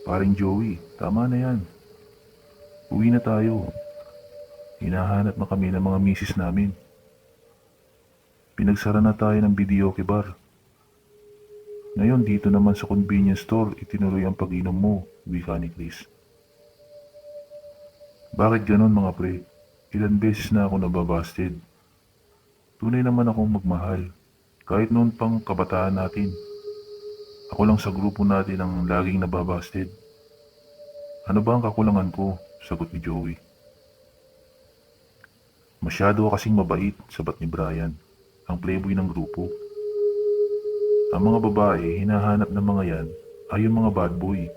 Paring Joey, tama na yan. Uwi na tayo. Hinahanap na kami ng mga misis namin. Pinagsara na tayo ng videoke bar. Ngayon dito naman sa convenience store itinuloy ang pag-inom mo, wika ni Chris. Bakit ganon mga pre? Ilan beses na ako nababasted. Tunay naman akong magmahal. Kahit noon pang kabataan natin. Ako lang sa grupo natin ang laging nababasted. Ano ba ang kakulangan ko? Sagot ni Joey. Masyado ka kasing mabait, sabat ni Brian, ang playboy ng grupo. Ang mga babae, hinahanap ng mga yan, ay yung mga bad boy.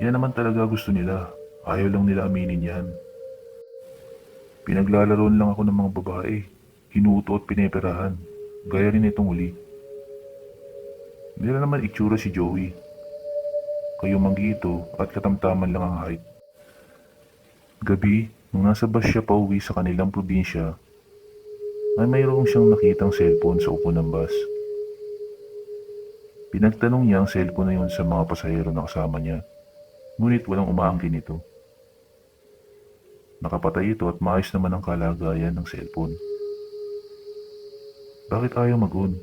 Yan naman talaga gusto nila, ayaw lang nila aminin yan. Pinaglalaroan lang ako ng mga babae, hinuto at pineperahan, gaya rin itong uli. Nila naman itsura si Joey. Kayumanggi ito at katamtaman lang ang height. Gabi, nung nasa bus siya pauwi sa kanilang probinsya, ay mayroong siyang nakitang cellphone sa upo ng bus. Pinagtanong niya ang cellphone na yun sa mga pasahero na kasama niya, ngunit walang umaangkin ito. Nakapatay ito at maayos naman ang kalagayan ng cellphone. Bakit ayaw mag-on?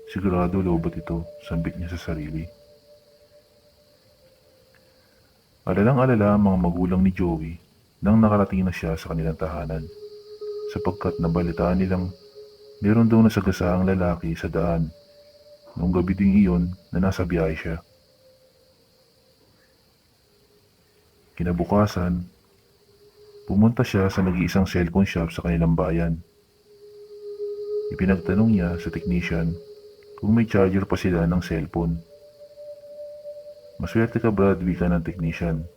Sigurado lobot ito, sambit niya sa sarili. Alalang-alala ang mga magulang ni Joey nang nakarating na siya sa kanilang tahanan, sapagkat nabalitaan nilang meron daw nasagasaang lalaki sa daan noong gabi ding iyon na nasa biyahe siya. Kinabukasan, pumunta siya sa nag-iisang cellphone shop sa kanilang bayan. Ipinagtanong niya sa technician kung may charger pa sila ng cellphone. Maswerte ka Brad, wika ng technician.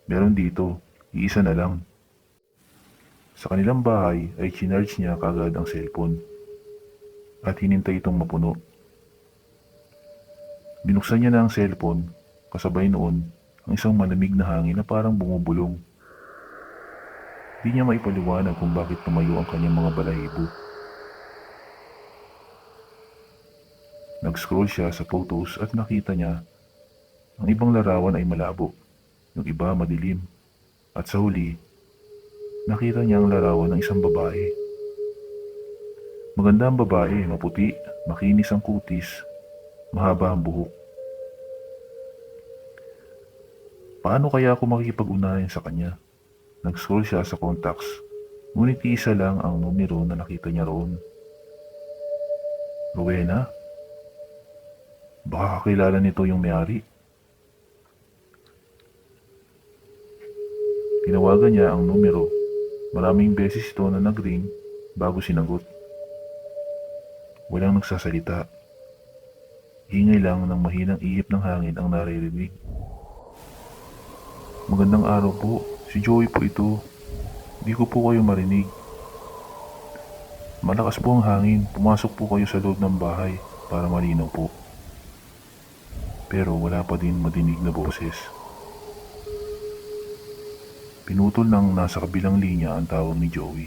Meron dito, iisa na lang. Sa kanilang bahay ay chinarge niya kagad ang cellphone at hinintay itong mapuno. Binuksan niya na ang cellphone, kasabay noon ang isang malamig na hangin na parang bumubulong. Di niya maipaliwanag kung bakit tumayo ang kanyang mga balahibo. Nag-scroll siya sa photos at nakita niya ang ibang larawan ay malabo, yung iba madilim, at sa huli, nakita niya ang larawan ng isang babae. Maganda ang babae, maputi, makinis ang kutis, mahaba ang buhok. Paano kaya ako makikipag-unayan sa kanya? Nag-scroll siya sa contacts, ngunit isa lang ang numero na nakita niya roon. Rowena? Baka kakilala nito yung may-ari. Tinawagan niya ang numero. Maraming beses ito na nag-ring bago sinagot. Walang nagsasalita. Ingay lang ng mahinang ihip ng hangin ang naririnig. Magandang araw po. Si Joey po ito. Di ko po kayo marinig. Malakas po ang hangin. Pumasok po kayo sa loob ng bahay para malinaw po. Pero wala pa din madinig na boses. Pinutol ng nasa kabilang linya ang tawag ni Joey.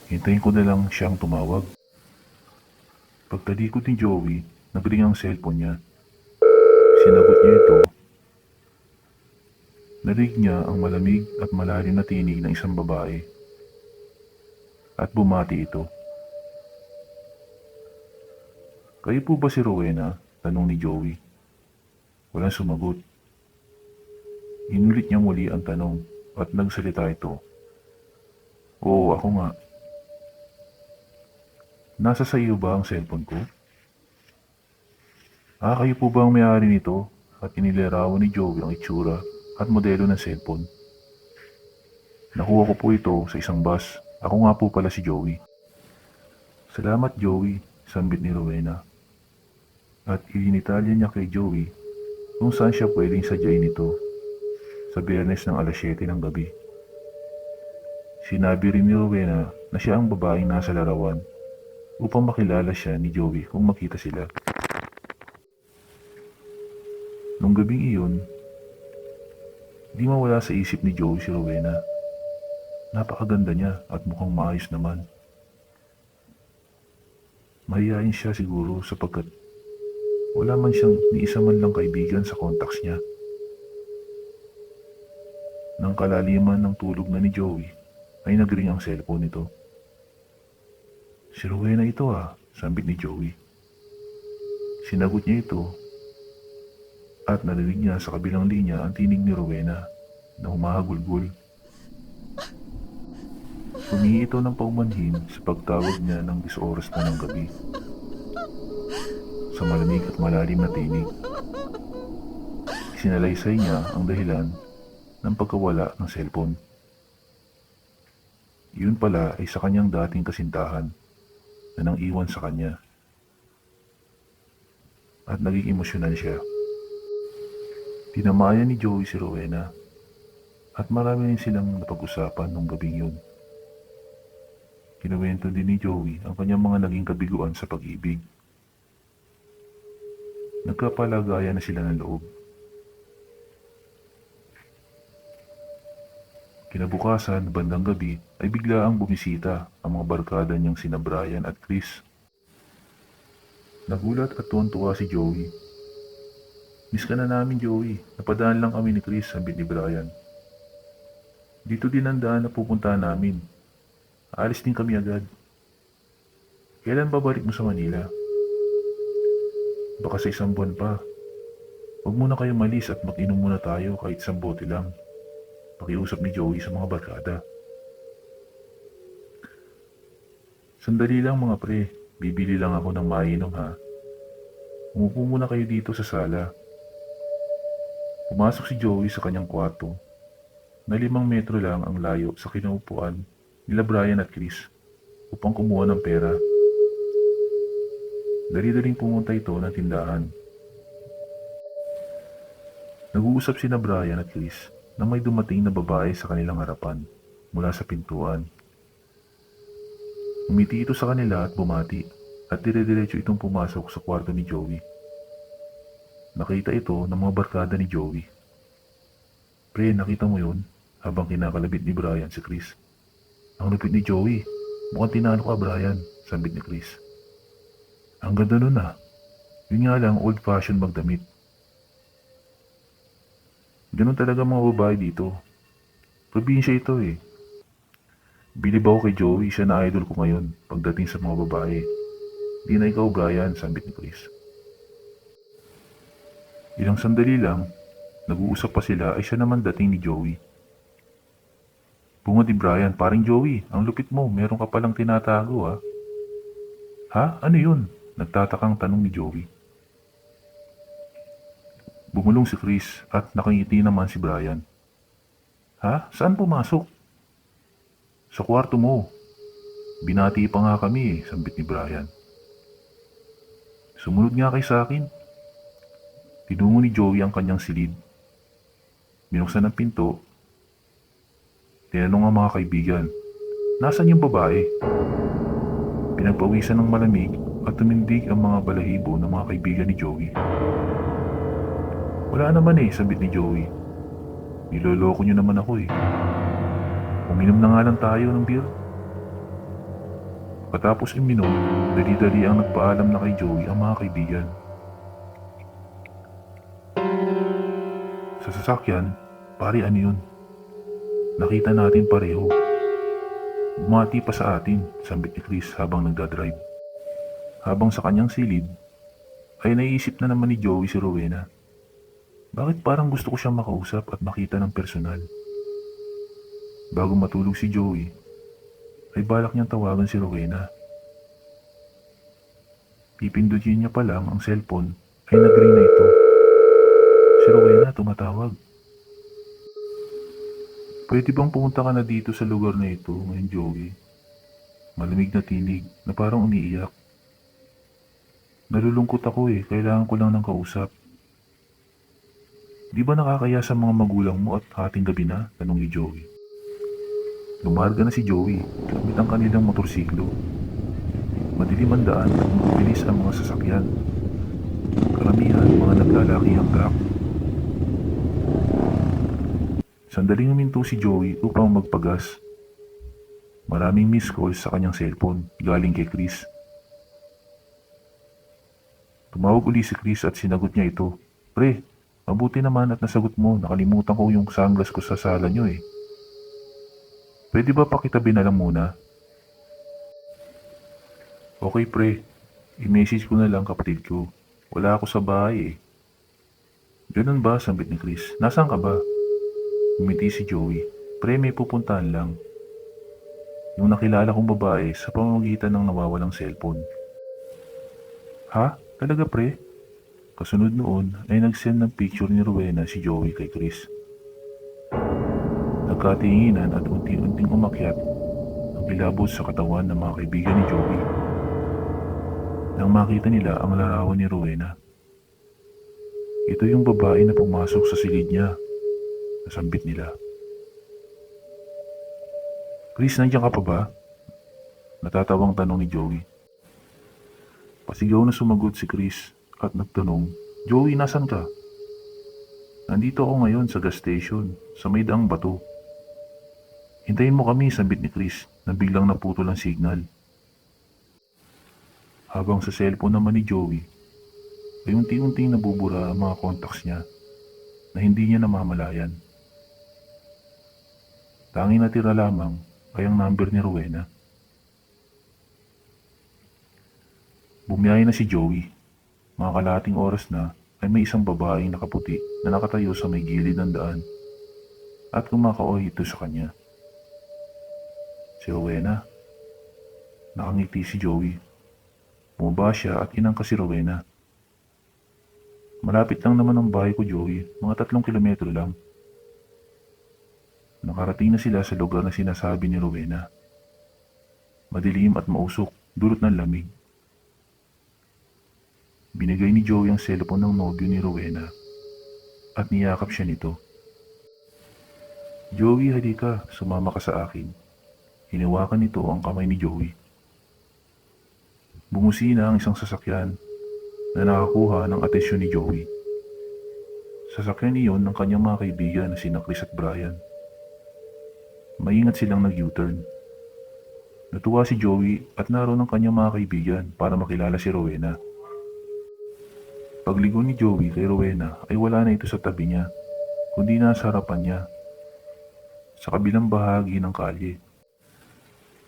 Hintayin ko na lang siyang tumawag. Pagtalikod ni Joey, nagring ang cellphone niya. Sinagot niya ito. Narinig niya ang malamig at malalim na tinig ng isang babae. At bumati ito. Kayo po ba si Rowena? Tanong ni Joey. Walang sumagot. Inulit niya muli ang tanong at nagsalita ito. Oo, ako nga. Nasa sa iyo ba ang cellphone ko? Kayo po ba ang may-ari nito? At inilarawan ni Joey ang itsura at modelo ng cellphone. Nakuha ko po ito sa isang bus. Ako nga po pala si Joey. Salamat Joey, sambit ni Rowena. At ilinitalya niya kay Joey kung saan siya pwedeng sadyain ito sa Biyernes ng alas 7 ng gabi. Sinabi rin ni Rowena na siya ang babaeng nasa larawan upang makilala siya ni Joey kung makita sila. Nung gabing iyon, di mawala sa isip ni Joey si Rowena. Napakaganda niya at mukhang maayos naman. Mahihain siya siguro sapagkat Wala man siyang ni isa man lang kaibigan sa contacts niya. Nang kalaliman ng tulog na ni Joey, ay nagring ang cellphone nito. "Si Rowena ito sambit ni Joey. Sinagot niya ito at narinig niya sa kabilang linya ang tinig ni Rowena na humahagulgol. Humingi ito ng paumanhin sa pagtawag niya ng 10 oras na ng gabi. Sa malamig at malalim na tinig, sinalaysay niya ang dahilan ng pagkawala ng cellphone. Yun pala ay sa kanyang dating kasintahan na nang iwan sa kanya. At naging emosyonal siya. Tinamayan ni Joey si Rowena at marami rin silang napag-usapan nung gabing yun. Kinuwento din ni Joey ang kanyang mga naging kabiguan sa pag-ibig. Nagkapalagayan na sila ng loob. Kinabukasan, bandang gabi, ay biglaang bumisita ang mga barkada niyang sina Brian at Chris. Nagulat at tuwan-tuwa si Joey. "Miss ka na namin, Joey. Napadaan lang kami ni Chris," sabi ni Brian. "Dito din ang daan na pupuntahan namin. Aalis din kami agad." "Kailan babalik mo sa Manila?" "Baka sa 1 buwan pa. Huwag muna kayo malis at mag-inom muna tayo kahit 1 bote lang," pakiusap ni Joey sa mga barkada. "Sandali lang mga pre, bibili lang ako ng mainom ha. Umupo muna kayo dito sa sala." Pumasok si Joey sa kanyang kwarto na 5 metro lang ang layo sa kinaupuan nila Brian at Chris upang kumuha ng pera. Dali-daling pumunta ito ng tindahan. Nag-uusap sina Brian at Chris na may dumating na babae sa kanilang harapan mula sa pintuan. Umiti ito sa kanila at bumati at dire-diretso itong pumasok sa kwarto ni Joey. Nakita ito ng mga barkada ni Joey. "Pre, nakita mo yun?" habang kinakalabit ni Brian si Chris. "Ang lupit ni Joey. Mukhang tinalo ka, Brian," sambit ni Chris. "Ang ganda nun Yun nga lang, old-fashioned magdamit." Ganun talaga mga babae dito. Probinsya ito Bilib ako kay Joey, siya na idol ko ngayon pagdating sa mga babae. "Di na ikaw, Brian," sambit ni Chris. Ilang sandali lang, nag-uusap pa sila ay siya naman dating ni Joey. Bungad ni Brian, "Paring Joey, ang lupit mo, meron ka palang tinatago "Ha? Ano yun?" nagtatakang tanong ni Joey. Bumulong si Chris at nakangiti naman si Brian. "Ha? Saan pumasok?" "Sa kwarto mo. Binati pa nga kami sambit ni Brian. "Sumunod nga kay sa akin." Tinungo ni Joey ang kanyang silid. Binuksan ang pinto. Tinanong ang mga kaibigan, "Nasaan yung babae?" Pinagpawisan ng malamig at tumindig ang mga balahibo ng mga kaibigan ni Joey. "Wala naman sambit ni Joey. "Niloloko niyo naman ako Uminom na nga lang tayo ng beer." Pagkatapos uminom, dali-dali ang nagpaalam na kay Joey ang mga kaibigan. Sa sasakyan, "Pare, ano yun? Nakita natin pareho. Bumati pa sa atin," sambit ni Chris habang nagdadrive. Habang sa kanyang silid, ay naiisip na naman ni Joey si Rowena. Bakit parang gusto ko siyang makausap at makita ng personal? Bago matulog si Joey, ay balak niyang tawagan si Rowena. Pipindutin niya pa lang ang cellphone ay nag-ring na ito. Si Rowena tumatawag. "Pwede bang pumunta ka na dito sa lugar na ito ngayon, Joey?" Malamig na tinig na parang umiiyak. "Nalulungkot ako kailangan ko lang ng kausap." "Di ba nakakaya sa mga magulang mo at hating gabi na?" tanong ni Joey. Lumarga na si Joey gamit ang kanilang motorsiklo. Madilim ang daan at mabilis ang mga sasakyan. Karamihan mga naglalakihang truck. Sandaling huminto si Joey upang magpagas. Maraming missed calls sa kanyang cellphone galing kay Chris. Tumawag uli si Chris at sinagot niya ito. Pre, mabuti naman at nasagot mo. Nakalimutan ko yung sunglass ko sa sala niyo eh. Pwede ba pakitabi na lang muna? Okay pre, i-message ko na lang kapatid ko. Wala ako sa bahay eh. Ganun ba? Sambit ni Chris. Nasaan ka ba? Umiti si Joey. Pre, may pupuntahan lang. Yung nakilala kong babae sa pamamagitan ng nawawalang cellphone. Ha? Talaga pre? Kasunod noon ay nag-send ng picture ni Rowena si Joey kay Chris. Nagkatinginan at unti-unting umakyat ang kilabot sa katawan ng mga kaibigan ni Joey. Nang makita nila ang larawan ni Rowena. Ito yung babae na pumasok sa silid niya. Nasambit nila. Chris, nandiyan ka pa ba? Natatawang tanong ni Joey. Pasigaw na sumagot si Chris at nagtanong, Joey, nasan ka? Nandito ako ngayon sa gas station, sa may daang bato. Hintayin mo kami, sambit ni Chris na biglang naputol ang signal. Habang sa cellphone naman ni Joey, ay unti-unting nabubura ang mga contacts niya na hindi niya namamalayan. Tanging natira lamang ay ang number ni Rowena. Bumiyahe na si Joey. Mga kalahating oras na ay may isang babaeng nakaputi na nakatayo sa may gilid ng daan at kumakaoy ito sa kanya. Si Rowena. Nakangiti si Joey. Bumaba siya at inangka si Rowena. Malapit lang naman ang bahay ko, Joey. Mga 3 kilometro lang. Nakarating na sila sa lugar na sinasabi ni Rowena. Madilim at mausok, dulot ng lamig. Binigay ni Joey ang cellphone ng nobyo ni Rowena at niyakap siya nito. Joey, halika, sumama ka sa akin. Hinawakan nito ang kamay ni Joey. Bumusina ang isang sasakyan na nakakuha ng atensyon ni Joey. Sasakyan iyon ng kanyang mga kaibigan na sina Chris at Brian. Maingat silang nag-U-turn. Natuwa si Joey at naroon ang kanyang mga kaibigan para makilala si Rowena. Pagligo ni Joey kay Rowena ay wala na ito sa tabi niya, kundi nasa harapan niya, sa kabilang bahagi ng kalye.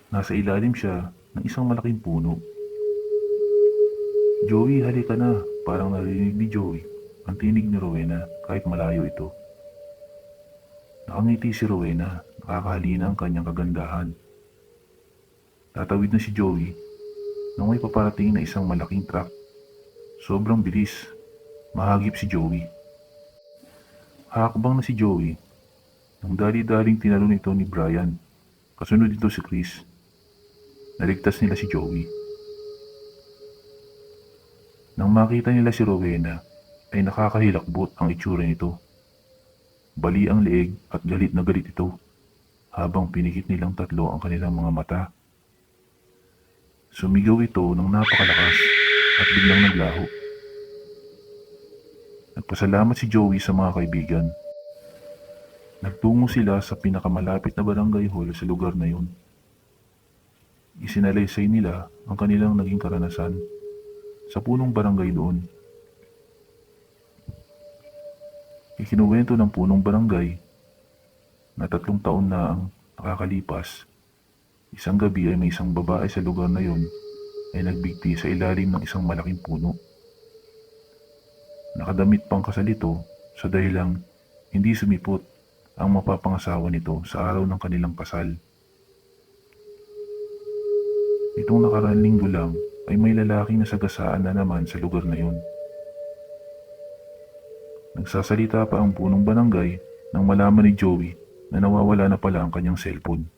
Nasa ilalim siya ng isang malaking puno. Joey, halika na, parang narinig ni Joey ang tinig ni Rowena kahit malayo ito. Nakangiti si Rowena, nakakahalina ang kanyang kagandahan. Tatawid na si Joey nang may paparating na isang malaking truck. Sobrang bilis, mahagip si Joey. Hakbang na si Joey nang dali-daling tinalon ito ni Brian. Kasunod ito si Chris. Naligtas nila si Joey. Nang makita nila si Rowena ay nakakahilakbot ang itsura nito. Bali ang leeg at galit na galit ito habang pinikit nilang tatlo ang kanilang mga mata. Sumigaw ito ng napakalakas at biglang naglaho. Nagpasalamat si Joey sa mga kaibigan. Nagtungo sila sa pinakamalapit na barangay hall sa lugar na yun. Isinalaysay nila ang kanilang naging karanasan sa punong barangay doon. Ikinuwento ng punong barangay na 3 taon na ang nakakalipas. Isang gabi ay may isang babae sa lugar na yun ay nagbigti sa ilalim ng isang malaking puno. Nakadamit pang kasal ito sa dahilang hindi sumipot ang mapapangasawa nito sa araw ng kanilang kasal. Itong nakaraang linggo lang ay may lalaking nasagasaan na naman sa lugar na yun. Nagsasalita pa ang punong barangay nang malaman ni Joey na nawawala na pala ang kanyang cellphone.